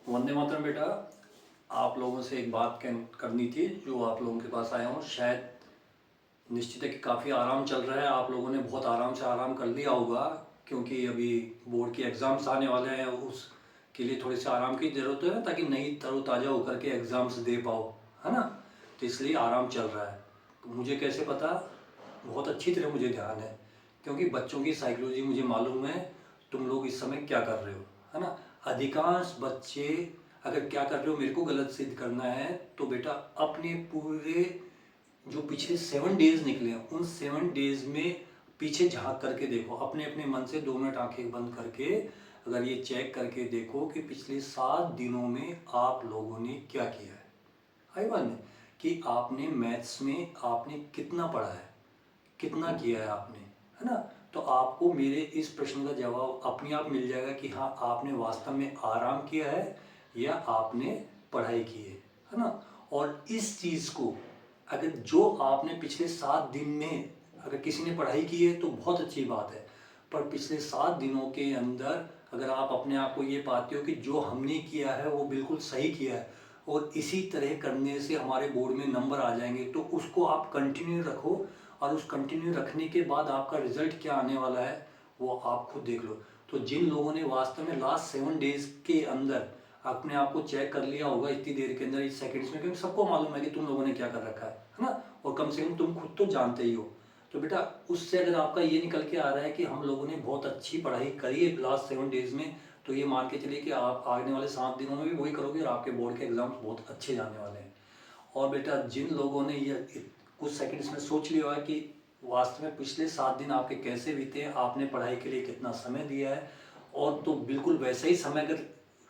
वंदे मातरम बेटा। आप लोगों से एक बात करनी थी जो आप लोगों के पास आया हूँ। शायद निश्चित है कि काफ़ी आराम चल रहा है, आप लोगों ने बहुत आराम से आराम कर लिया होगा क्योंकि अभी बोर्ड के एग्ज़ाम्स आने वाले हैं। उसके लिए थोड़ी सी आराम की ज़रूरत है ना, ताकि नई तरोताज़ा होकर के एग्ज़ाम्स दे पाओ, है ना। तो इसलिए आराम चल रहा है। तो मुझे कैसे पता? बहुत अच्छी तरह मुझे ध्यान है क्योंकि बच्चों की साइकोलॉजी मुझे मालूम है। तुम लोग इस समय क्या कर रहे हो, है ना। अधिकांश बच्चे अगर क्या कर रहे हो मेरे को गलत सिद्ध करना है तो बेटा अपने पूरे जो पिछले 7 डेज निकले हैं उन 7 डेज में पीछे झांक करके देखो, अपने अपने मन से 2 मिनट आंखें बंद करके अगर ये चेक करके देखो कि पिछले 7 दिनों में आप लोगों ने क्या किया है। आई बात नहीं कि आपने मैथ्स में आपने कितना पढ़ा है, कितना किया है आपने, है ना। तो आपको मेरे इस प्रश्न का जवाब अपने आप मिल जाएगा कि हाँ आपने वास्तव में आराम किया है या आपने पढ़ाई की है ना। और इस चीज़ को अगर जो आपने पिछले 7 दिन में अगर किसी ने पढ़ाई की है तो बहुत अच्छी बात है, पर पिछले 7 दिनों के अंदर अगर आप अपने आप को ये पाते हो कि जो हमने किया है वो बिल्कुल सही किया है और इसी तरह करने से हमारे बोर्ड में नंबर आ जाएंगे, तो उसको आप कंटिन्यू रखो। और उस कंटिन्यू रखने के बाद आपका रिजल्ट क्या आने वाला है वो आप खुद देख लो। तो जिन लोगों ने वास्तव में लास्ट 7 डेज के अंदर अपने आप को चेक कर लिया होगा इतनी देर के अंदर, इस सेकंड्स में, क्योंकि सबको मालूम है कि तुम लोगों ने क्या कर रखा है ना। और कम से कम तुम खुद तो जानते ही हो। तो बेटा उससे अगर आपका ये निकल के आ रहा है कि हम लोगों ने बहुत अच्छी पढ़ाई करी है लास्ट 7 डेज में, तो ये मान के चलिए कि आप आने वाले 7 दिनों में भी वही करोगे और आपके बोर्ड के एग्जाम्स बहुत अच्छे जाने वाले हैं। और बेटा जिन लोगों ने ये कुछ सेकंड्स में सोच लिया है कि वास्तव में पिछले 7 दिन आपके कैसे बीते, आपने पढ़ाई के लिए कितना समय दिया है, और तो बिल्कुल वैसे ही समय अगर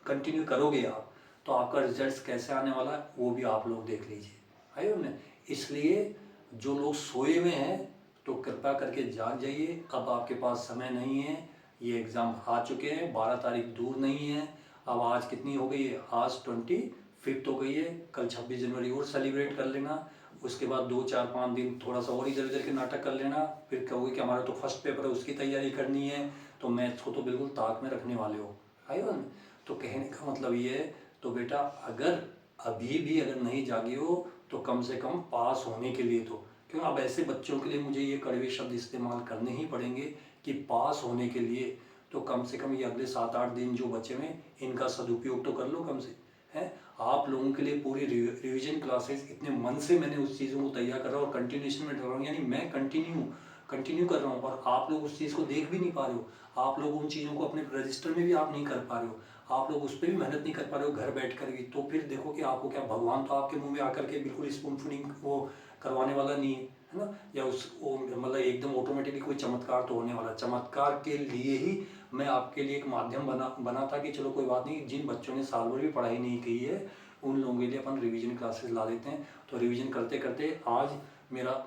कंटिन्यू करोगे आप तो आपका रिजल्ट कैसे आने वाला है वो भी आप लोग देख लीजिए। है ना। इसलिए जो लोग सोए हुए हैं तो कृपया करके जाग जाइए, अब आपके पास समय नहीं है। ये एग्ज़ाम आ चुके हैं, 12 तारीख दूर नहीं है। अब आज कितनी हो गई है? आज 25 हो गई है। कल 26 जनवरी और सेलिब्रेट कर लेना। उसके बाद 2 4 5 दिन थोड़ा सा और इधर उधर के नाटक कर लेना। फिर कहोगे कि हमारा तो फर्स्ट पेपर है उसकी तैयारी करनी है, तो मैथ्स को तो बिल्कुल ताक में रखने वाले हो। है ना। तो कहने का मतलब ये है, तो बेटा अगर अभी भी अगर नहीं जागे हो तो कम से कम पास होने के लिए तो, क्यों अब ऐसे बच्चों के लिए मुझे ये कड़वे शब्द इस्तेमाल करने ही पड़ेंगे कि पास होने के लिए तो कम से कम ये अगले 7 8 दिन जो बचे हुए इनका सदुपयोग तो कर लो कम से। है आप लोगों के लिए पूरी रिवीजन क्लासेस इतने मन से मैंने उस चीज़ों को तैयार कर रहा हूँ और कंटिन्यूशन में कर रहा हूँ, यानी मैं कंटिन्यू कर रहा हूँ और आप लोग उस चीज़ को देख भी नहीं पा रहे हो। आप लोग उन चीज़ों को अपने रजिस्टर में भी आप नहीं कर पा रहे हो, आप लोग उस पर भी मेहनत नहीं कर पा रहे हो घर बैठ कर भी। तो फिर देखो कि आपको क्या भगवान तो आपके मुंह में आकर के बिल्कुल स्पून फीडिंग वो करवाने वाला नहीं है ना, या उस वो मतलब एकदम ऑटोमेटिकली कोई चमत्कार तो होने वाला। चमत्कार के लिए ही मैं आपके लिए एक माध्यम बना था कि चलो कोई बात नहीं, जिन बच्चों ने साल भर भी पढ़ाई नहीं की है उन लोगों के लिए अपन रिवीजन क्लासेस ला देते हैं। तो रिवीजन करते करते आज मेरा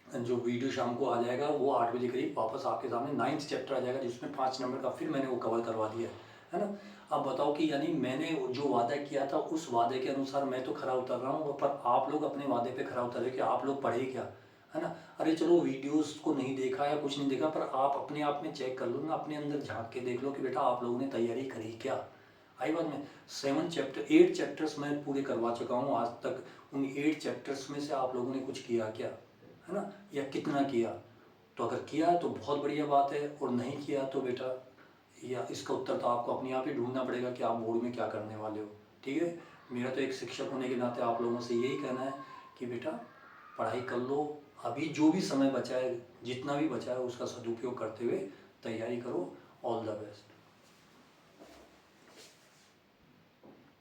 जो वीडियो शाम को आ जाएगा वो 8 बजे करीब वापस आपके सामने 9th चैप्टर आ जाएगा, जिसमें 5 नंबर का फिर मैंने वो कवर करवा दिया है ना। अब बताओ कि यानी मैंने जो वादा किया था उस वादे के अनुसार मैं तो खरा उतर रहा हूँ, पर आप लोग अपने वादे पे खरा उतर रहे कि आप लोग पढ़े क्या, है ना। अरे चलो वीडियोस को नहीं देखा या कुछ नहीं देखा, पर आप अपने आप में चेक कर लो ना, अपने अंदर झांक के देख लो कि बेटा आप लोगों ने तैयारी करी क्या। आई बात में 8 चैप्टर्स मैं पूरे करवा चुका हूँ आज तक। उन 8 चैप्टर्स में से आप लोगों ने कुछ किया क्या, है ना, या कितना किया। तो अगर किया तो बहुत बढ़िया बात है, और नहीं किया तो बेटा या इसका उत्तर तो आपको अपने आप ही ढूंढना पड़ेगा कि आप बोर्ड में क्या करने वाले हो। ठीक है। मेरा तो एक शिक्षक होने के नाते आप लोगों से यही कहना है कि बेटा पढ़ाई कर लो, अभी जो भी समय बचा है जितना भी बचा है उसका सदुपयोग करते हुए तैयारी करो। All the best.